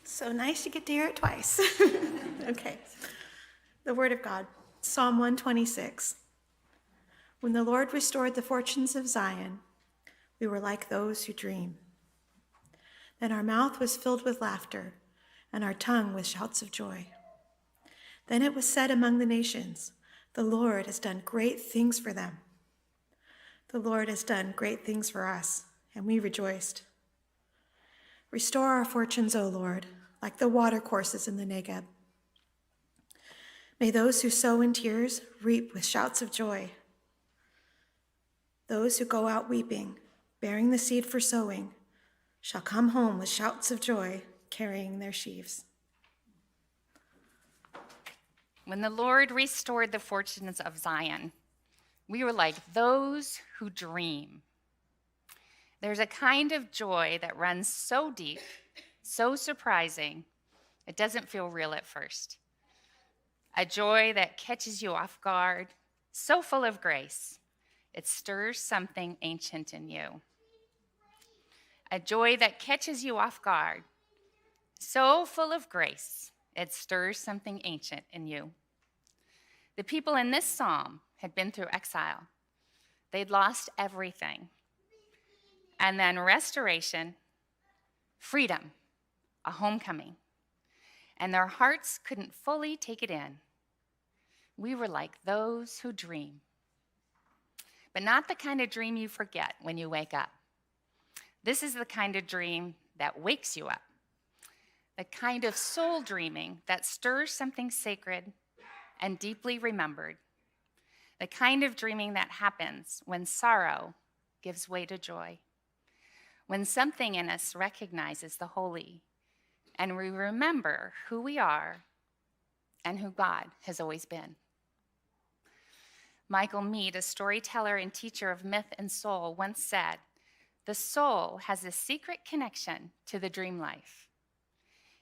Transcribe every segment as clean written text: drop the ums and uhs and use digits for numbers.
So nice you get to hear it twice. Okay. The Word of God, Psalm 126. When the Lord restored the fortunes of Zion, we were like those who dream. Then our mouth was filled with laughter, and our tongue with shouts of joy. Then it was said among the nations, the Lord has done great things for them. The Lord has done great things for us, and we rejoiced. Restore our fortunes, O Lord, like the watercourses in the Negeb. May those who sow in tears reap with shouts of joy. Those who go out weeping, bearing the seed for sowing, shall come home with shouts of joy, carrying their sheaves. When the Lord restored the fortunes of Zion, we were like those who dream. There's a kind of joy that runs so deep, so surprising, it doesn't feel real at first. A joy that catches you off guard, so full of grace, it stirs something ancient in you. A joy that catches you off guard, so full of grace, it stirs something ancient in you. The people in this psalm had been through exile. They'd lost everything. And then restoration, freedom, a homecoming. And their hearts couldn't fully take it in. We were like those who dream. But not the kind of dream you forget when you wake up. This is the kind of dream that wakes you up. The kind of soul dreaming that stirs something sacred and deeply remembered. The kind of dreaming that happens when sorrow gives way to joy. When something in us recognizes the holy and we remember who we are and who God has always been. Michael Meade, a storyteller and teacher of myth and soul, once said, "The soul has a secret connection to the dream life."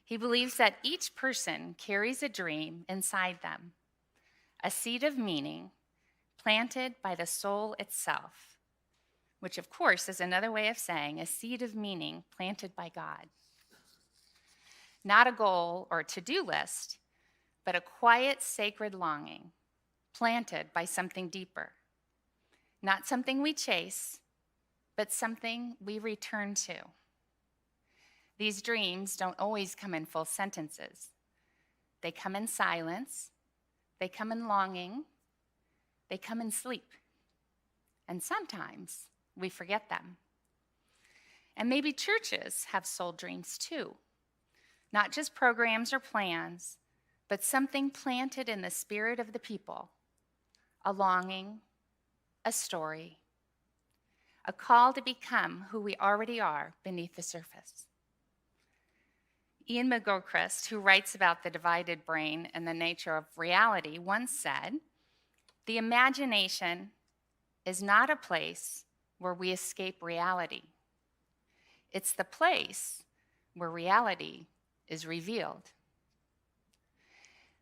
He believes that each person carries a dream inside them, a seed of meaning planted by the soul itself, which of course is another way of saying a seed of meaning planted by God. Not a goal or to-do list, but a quiet, sacred longing planted by something deeper. Not something we chase, but something we return to. These dreams don't always come in full sentences. They come in silence, they come in longing, they come in sleep. And sometimes we forget them. And maybe churches have soul dreams too. Not just programs or plans, but something planted in the spirit of the people. A longing, a story, a call to become who we already are beneath the surface. Ian McGilchrist, who writes about the divided brain and the nature of reality, once said, "The imagination is not a place where we escape reality. It's the place where reality is revealed."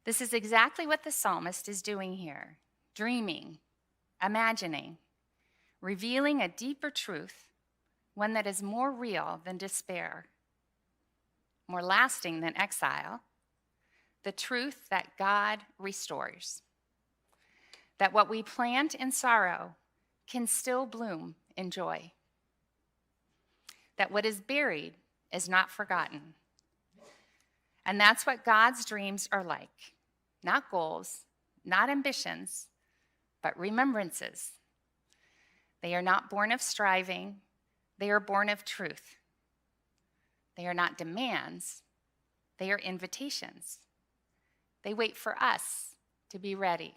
This is exactly what the psalmist is doing here, dreaming, imagining, revealing a deeper truth, one that is more real than despair, more lasting than exile, the truth that God restores, that what we plant in sorrow can still bloom in joy, that what is buried is not forgotten. And that's what God's dreams are like, not goals, not ambitions, but remembrances. They are not born of striving, they are born of truth. They are not demands, they are invitations. They wait for us to be ready.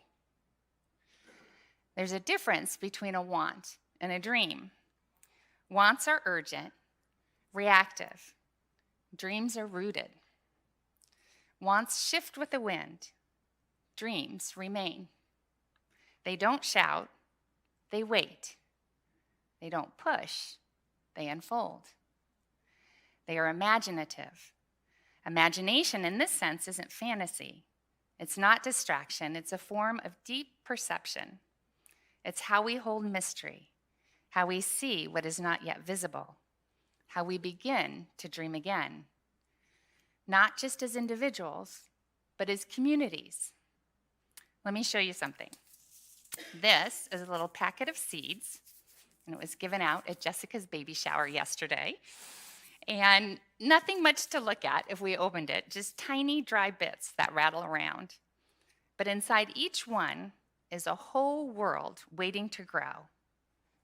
There's a difference between a want and a dream. Wants are urgent, reactive. Dreams are rooted. Wants shift with the wind. Dreams remain. They don't shout, they wait. They don't push, they unfold. They are imaginative. Imagination in this sense isn't fantasy. It's not distraction. It's a form of deep perception. It's how we hold mystery, how we see what is not yet visible, how we begin to dream again. not just as individuals, but as communities. Let me show you something. This is a little packet of seeds, and it was given out at Jessica's baby shower yesterday. And nothing much to look at if we opened it, just tiny dry bits that rattle around. But inside each one is a whole world waiting to grow.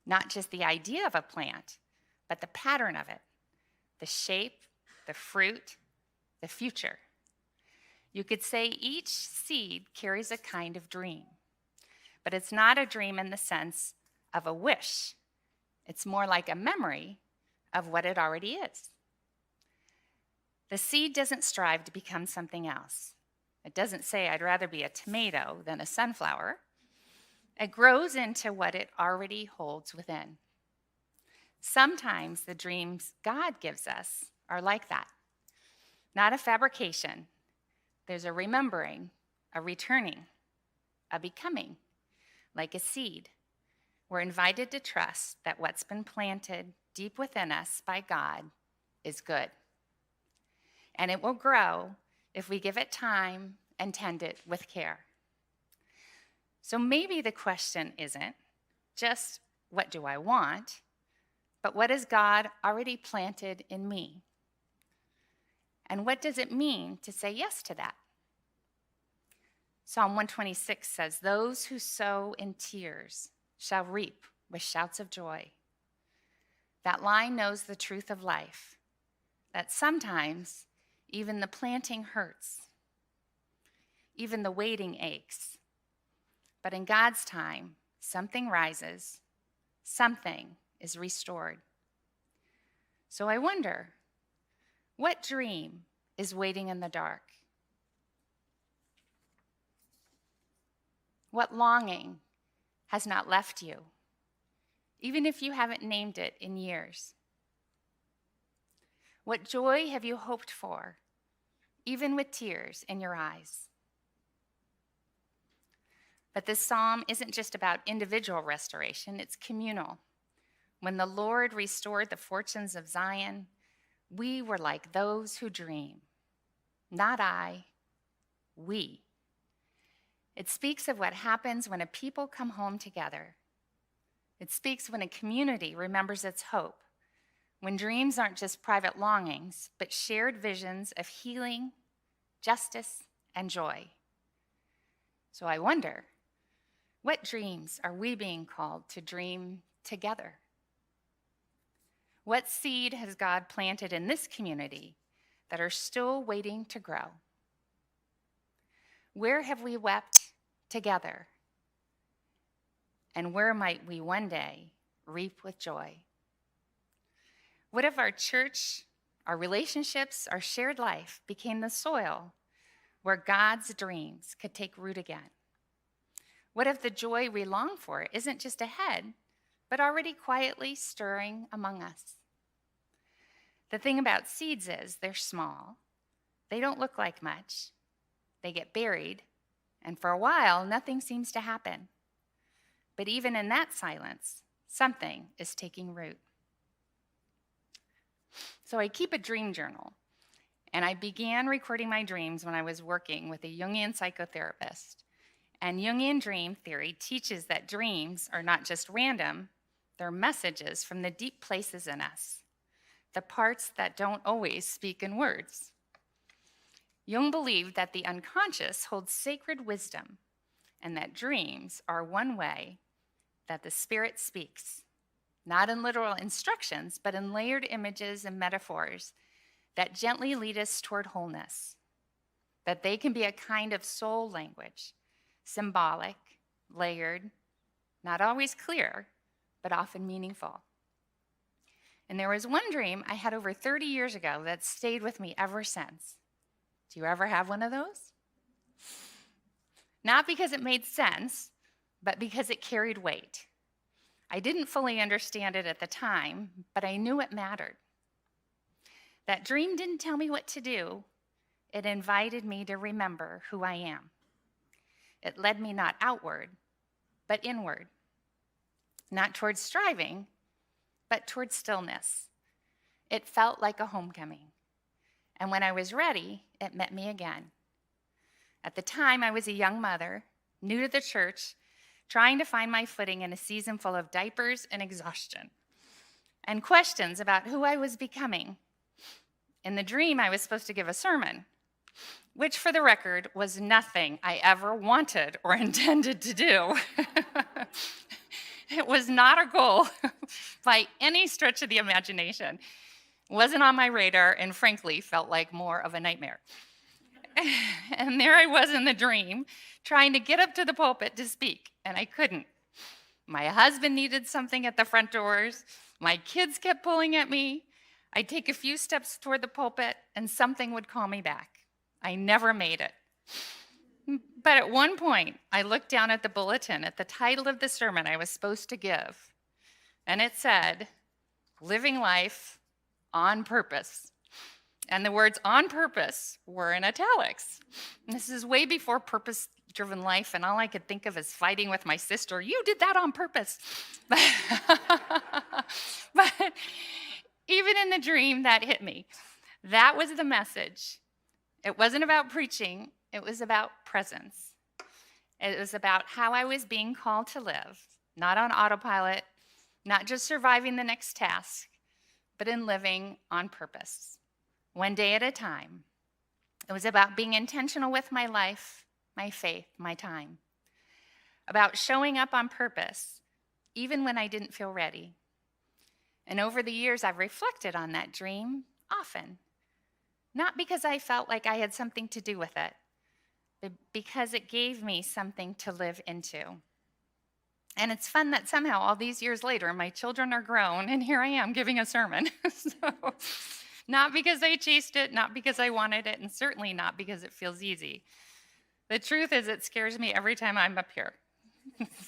Not just the idea of a plant, but the pattern of it, the shape, the fruit, the future. You could say each seed carries a kind of dream, but it's not a dream in the sense of a wish. It's more like a memory of what it already is. The seed doesn't strive to become something else. It doesn't say, I'd rather be a tomato than a sunflower. It grows into what it already holds within. Sometimes the dreams God gives us are like that. Not a fabrication. There's a remembering, a returning, a becoming, like a seed. We're invited to trust that what's been planted deep within us by God is good. And it will grow if we give it time and tend it with care. So maybe the question isn't just, what do I want? But what has God already planted in me? And what does it mean to say yes to that? Psalm 126 says, those who sow in tears shall reap with shouts of joy. That line knows the truth of life, that sometimes even the planting hurts, even the waiting aches. But in God's time, something rises, something is restored. So I wonder, what dream is waiting in the dark? What longing has not left you, even if you haven't named it in years? What joy have you hoped for, even with tears in your eyes? But this psalm isn't just about individual restoration, it's communal. When the Lord restored the fortunes of Zion, we were like those who dream. Not I, we. It speaks of what happens when a people come home together. It speaks when a community remembers its hope, when dreams aren't just private longings, but shared visions of healing, justice, and joy. So I wonder, what dreams are we being called to dream together? What seed has God planted in this community that are still waiting to grow? Where have we wept together? And where might we one day reap with joy? What if our church, our relationships, our shared life became the soil where God's dreams could take root again? What if the joy we long for isn't just ahead, but already quietly stirring among us? The thing about seeds is they're small. They don't look like much. They get buried, and for a while, nothing seems to happen. But even in that silence, something is taking root. So I keep a dream journal, and I began recording my dreams when I was working with a Jungian psychotherapist. And Jungian dream theory teaches that dreams are not just random, they're messages from the deep places in us, the parts that don't always speak in words. Jung believed that the unconscious holds sacred wisdom and that dreams are one way that the spirit speaks, not in literal instructions, but in layered images and metaphors that gently lead us toward wholeness, that they can be a kind of soul language, symbolic, layered, not always clear, but often meaningful. And there was one dream I had over 30 years ago that stayed with me ever since. Do you ever have one of those? Not because it made sense, but because it carried weight. I didn't fully understand it at the time, but I knew it mattered. That dream didn't tell me what to do. It invited me to remember who I am. It led me not outward, but inward. Not towards striving, but towards stillness. It felt like a homecoming. And when I was ready, it met me again. At the time, I was a young mother, new to the church, trying to find my footing in a season full of diapers and exhaustion, and questions about who I was becoming. In the dream, I was supposed to give a sermon, which, for the record, was nothing I ever wanted or intended to do. It was not a goal by any stretch of the imagination. It wasn't on my radar, and frankly, felt like more of a nightmare. And there I was in the dream, trying to get up to the pulpit to speak, and I couldn't. My husband needed something at the front doors. My kids kept pulling at me. I'd take a few steps toward the pulpit, and something would call me back. I never made it. But at one point, I looked down at the bulletin at the title of the sermon I was supposed to give, and it said, "Living Life on Purpose." And the words "on purpose" were in italics. And this is way before purpose-driven life, and all I could think of is fighting with my sister. You did that on purpose. But even in the dream, that hit me. That was the message. It wasn't about preaching. It was about presence. It was about how I was being called to live, not on autopilot, not just surviving the next task, but in living on purpose, one day at a time. It was about being intentional with my life, my faith, my time, about showing up on purpose, even when I didn't feel ready. And over the years, I've reflected on that dream often, not because I felt like I had something to do with it, but because it gave me something to live into. And it's fun that somehow all these years later, my children are grown, and here I am giving a sermon. So, not because I chased it, not because I wanted it, and certainly not because it feels easy. The truth is, it scares me every time I'm up here.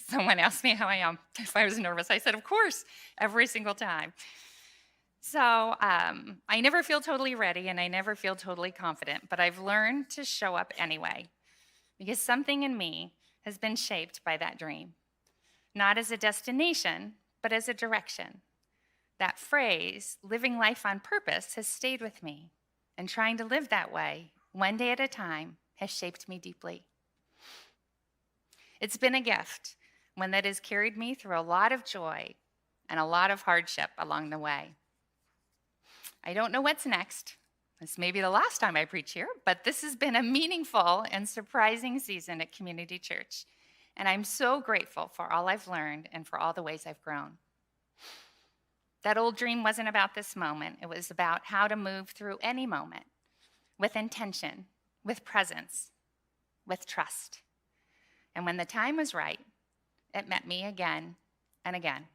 Someone asked me how I am, if I was nervous. I said, of course, every single time. So I never feel totally ready, and I never feel totally confident, but I've learned to show up anyway, because something in me has been shaped by that dream, not as a destination, but as a direction. That phrase, living life on purpose, has stayed with me, and trying to live that way, one day at a time, has shaped me deeply. It's been a gift, one that has carried me through a lot of joy and a lot of hardship along the way. I don't know what's next. This may be the last time I preach here, but this has been a meaningful and surprising season at Community Church, and I'm so grateful for all I've learned and for all the ways I've grown. That old dream wasn't about this moment. It was about how to move through any moment with intention, with presence, with trust. And when the time was right, it met me again and again.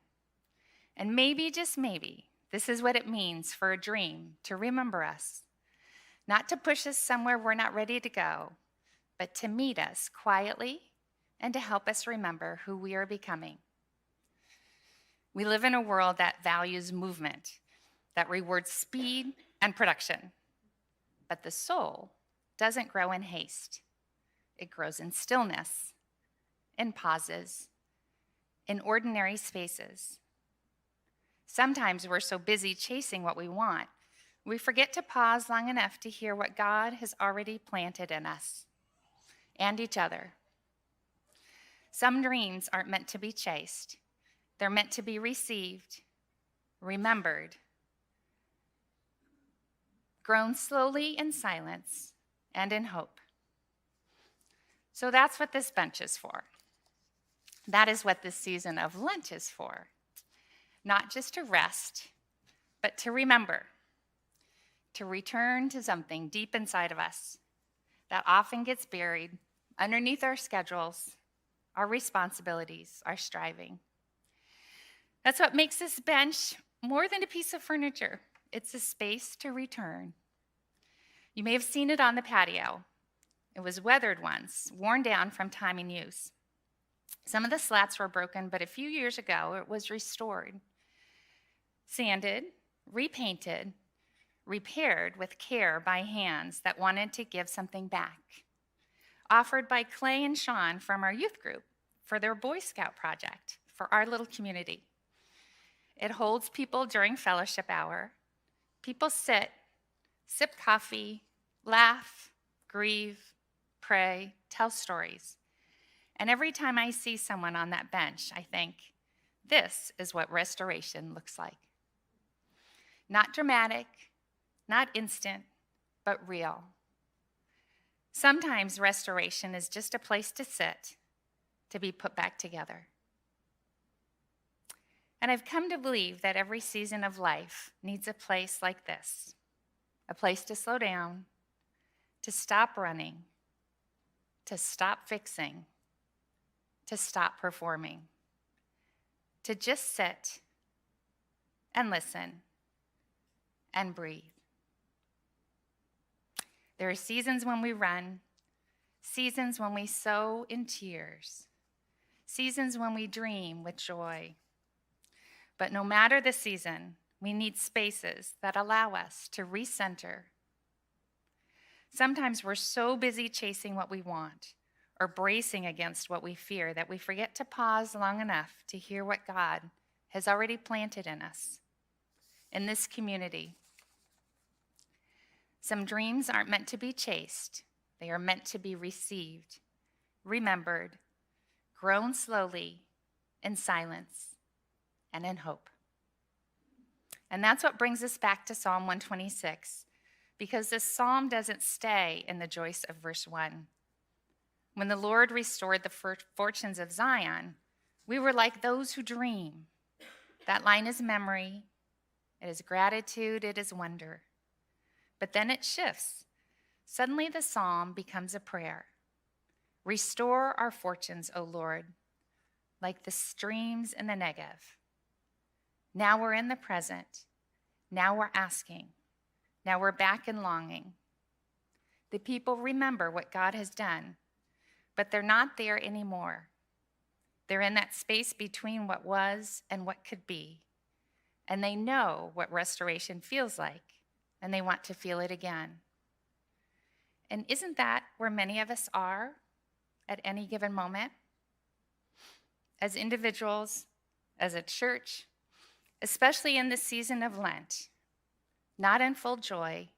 And maybe, just maybe, this is what it means for a dream to remember us, not to push us somewhere we're not ready to go, but to meet us quietly and to help us remember who we are becoming. We live in a world that values movement, that rewards speed and production. But the soul doesn't grow in haste. It grows in stillness, in pauses, in ordinary spaces. Sometimes we're so busy chasing what we want, we forget to pause long enough to hear what God has already planted in us and each other. Some dreams aren't meant to be chased. They're meant to be received, remembered, grown slowly in silence and in hope. So that's what this bench is for. That is what this season of Lent is for. Not just to rest, but to remember, to return to something deep inside of us that often gets buried underneath our schedules, our responsibilities, our striving. That's what makes this bench more than a piece of furniture. It's a space to return. You may have seen it on the patio. It was weathered once, worn down from time and use. Some of the slats were broken, but a few years ago it was restored, sanded, repainted, repaired with care by hands that wanted to give something back. Offered by Clay and Sean from our youth group for their Boy Scout project for our little community. It holds people during fellowship hour. People sit, sip coffee, laugh, grieve, pray, tell stories. And every time I see someone on that bench, I think, this is what restoration looks like. Not dramatic, not instant, but real. Sometimes restoration is just a place to sit, to be put back together. And I've come to believe that every season of life needs a place like this, a place to slow down, to stop running, to stop fixing, to stop performing, to just sit and listen and breathe. There are seasons when we run, seasons when we sow in tears, seasons when we dream with joy. But no matter the season, we need spaces that allow us to recenter. Sometimes we're so busy chasing what we want or bracing against what we fear that we forget to pause long enough to hear what God has already planted in us, in this community. Some dreams aren't meant to be chased. They are meant to be received, remembered, grown slowly in silence and in hope. And that's what brings us back to Psalm 126, because this psalm doesn't stay in the joys of verse 1. When the Lord restored the fortunes of Zion, we were like those who dream. That line is memory, it is gratitude, it is wonder. But then it shifts. Suddenly the psalm becomes a prayer. Restore our fortunes, O Lord, like the streams in the Negev. Now we're in the present. Now we're asking. Now we're back in longing. The people remember what God has done, but they're not there anymore. They're in that space between what was and what could be. And they know what restoration feels like, and they want to feel it again. And isn't that where many of us are at any given moment? As individuals, as a church, especially in this season of Lent, not in full joy,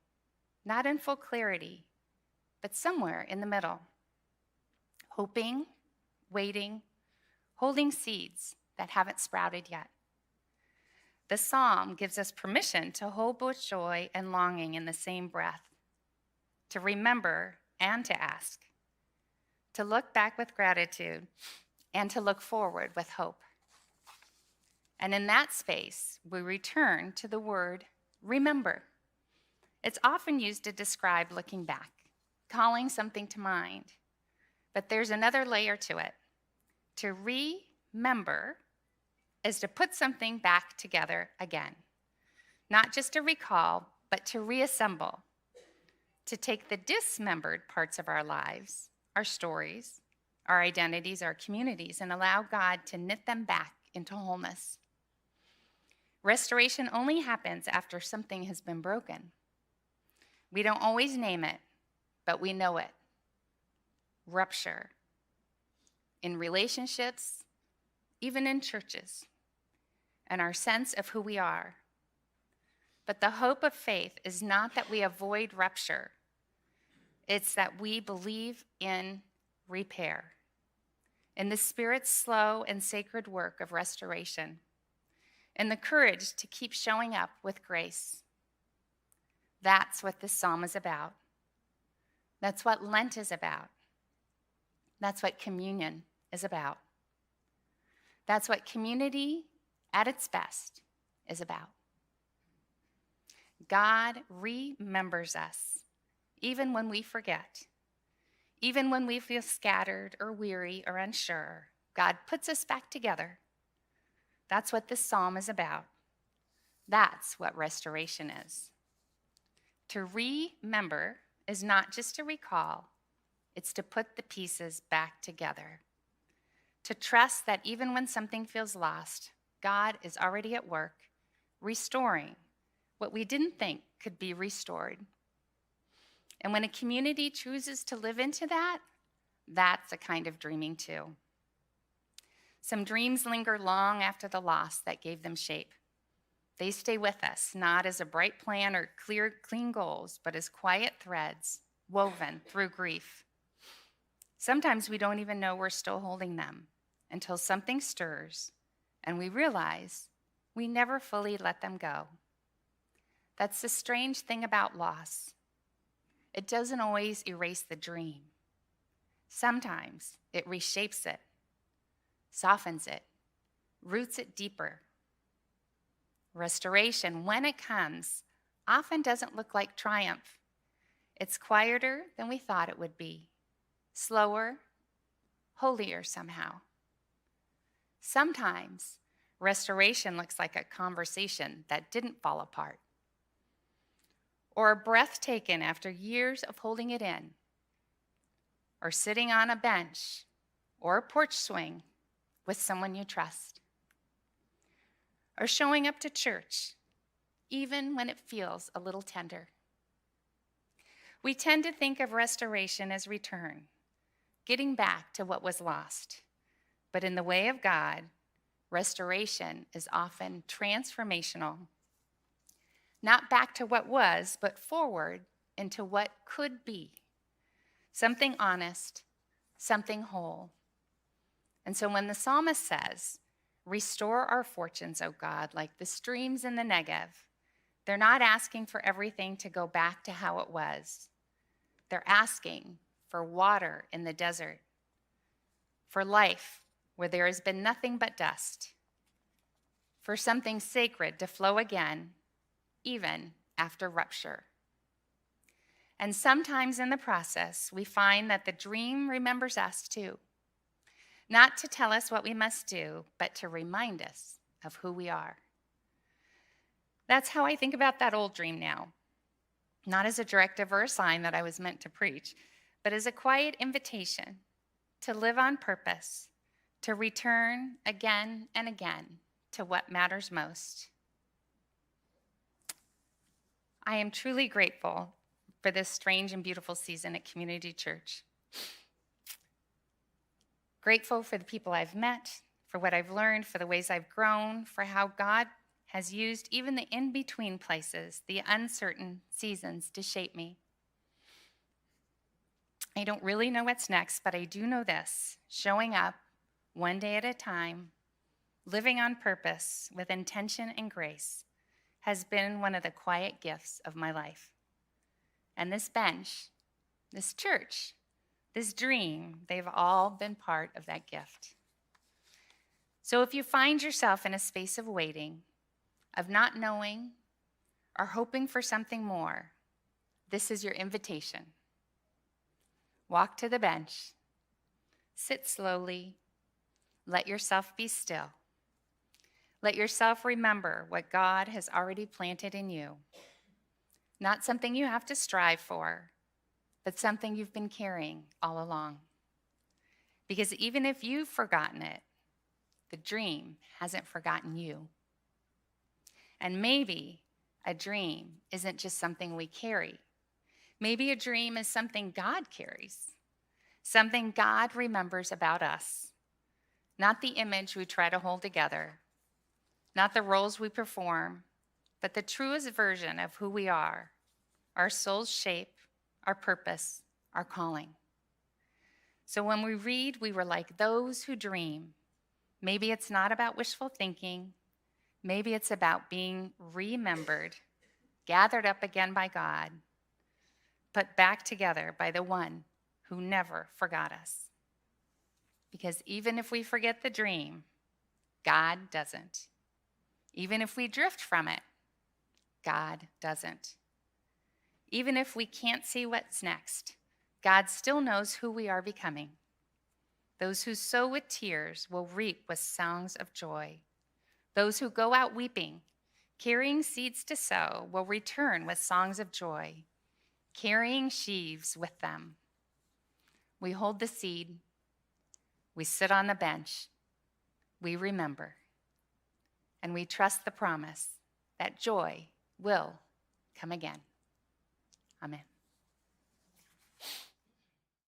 not in full clarity, but somewhere in the middle, hoping, waiting, holding seeds that haven't sprouted yet. The psalm gives us permission to hope with joy and longing in the same breath, to remember and to ask, to look back with gratitude and to look forward with hope. And in that space, we return to the word remember. It's often used to describe looking back, calling something to mind. But there's another layer to it. To remember is to put something back together again. Not just to recall, but to reassemble. To take the dismembered parts of our lives, our stories, our identities, our communities, and allow God to knit them back into wholeness. Restoration only happens after something has been broken. We don't always name it, but we know it. Rupture. In relationships, even in churches, and our sense of who we are. But the hope of faith is not that we avoid rupture. It's that we believe in repair, in the Spirit's slow and sacred work of restoration, and the courage to keep showing up with grace. That's what this psalm is about. That's what Lent is about. That's what communion is about. That's what community at its best is about. God remembers us, even when we forget, even when we feel scattered or weary or unsure. God puts us back together. That's what this psalm is about. That's what restoration is. To remember is not just to recall, it's to put the pieces back together. To trust that even when something feels lost, God is already at work, restoring what we didn't think could be restored. And when a community chooses to live into that, that's a kind of dreaming too. Some dreams linger long after the loss that gave them shape. They stay with us, not as a bright plan or clear, clean goals, but as quiet threads woven through grief. Sometimes we don't even know we're still holding them until something stirs and we realize we never fully let them go. That's the strange thing about loss. It doesn't always erase the dream. Sometimes it reshapes it, softens it, roots it deeper. Restoration, when it comes, often doesn't look like triumph. It's quieter than we thought it would be, slower, holier somehow. Sometimes restoration looks like a conversation that didn't fall apart, or a breath taken after years of holding it in, or sitting on a bench or a porch swing with someone you trust, or showing up to church, even when it feels a little tender. We tend to think of restoration as return, getting back to what was lost. But in the way of God, restoration is often transformational. Not back to what was, but forward into what could be. Something honest, something whole. And so when the psalmist says, "Restore our fortunes, O God, like the streams in the Negev," they're not asking for everything to go back to how it was. They're asking for water in the desert, for life where there has been nothing but dust, for something sacred to flow again, even after rupture. And sometimes in the process, we find that the dream remembers us too. Not to tell us what we must do, but to remind us of who we are. That's how I think about that old dream now. Not as a directive or a sign that I was meant to preach, but as a quiet invitation to live on purpose, to return again and again to what matters most. I am truly grateful for this strange and beautiful season at Community Church. Grateful for the people I've met, for what I've learned, for the ways I've grown, for how God has used even the in-between places, the uncertain seasons to shape me. I don't really know what's next, but I do know this: showing up one day at a time, living on purpose with intention and grace has been one of the quiet gifts of my life. And this bench, this church, this dream, they've all been part of that gift. So if you find yourself in a space of waiting, of not knowing, or hoping for something more, this is your invitation. Walk to the bench, sit slowly, let yourself be still. Let yourself remember what God has already planted in you. Not something you have to strive for, but something you've been carrying all along. Because even if you've forgotten it, the dream hasn't forgotten you. And maybe a dream isn't just something we carry. Maybe a dream is something God carries, something God remembers about us. Not the image we try to hold together, not the roles we perform, but the truest version of who we are, our soul's shape, our purpose, our calling. So when we read, "We were like those who dream," maybe it's not about wishful thinking. Maybe it's about being remembered, gathered up again by God, put back together by the one who never forgot us. Because even if we forget the dream, God doesn't. Even if we drift from it, God doesn't. Even if we can't see what's next, God still knows who we are becoming. Those who sow with tears will reap with songs of joy. Those who go out weeping, carrying seeds to sow, will return with songs of joy, carrying sheaves with them. We hold the seed, we sit on the bench, we remember, and we trust the promise that joy will come again. Amen.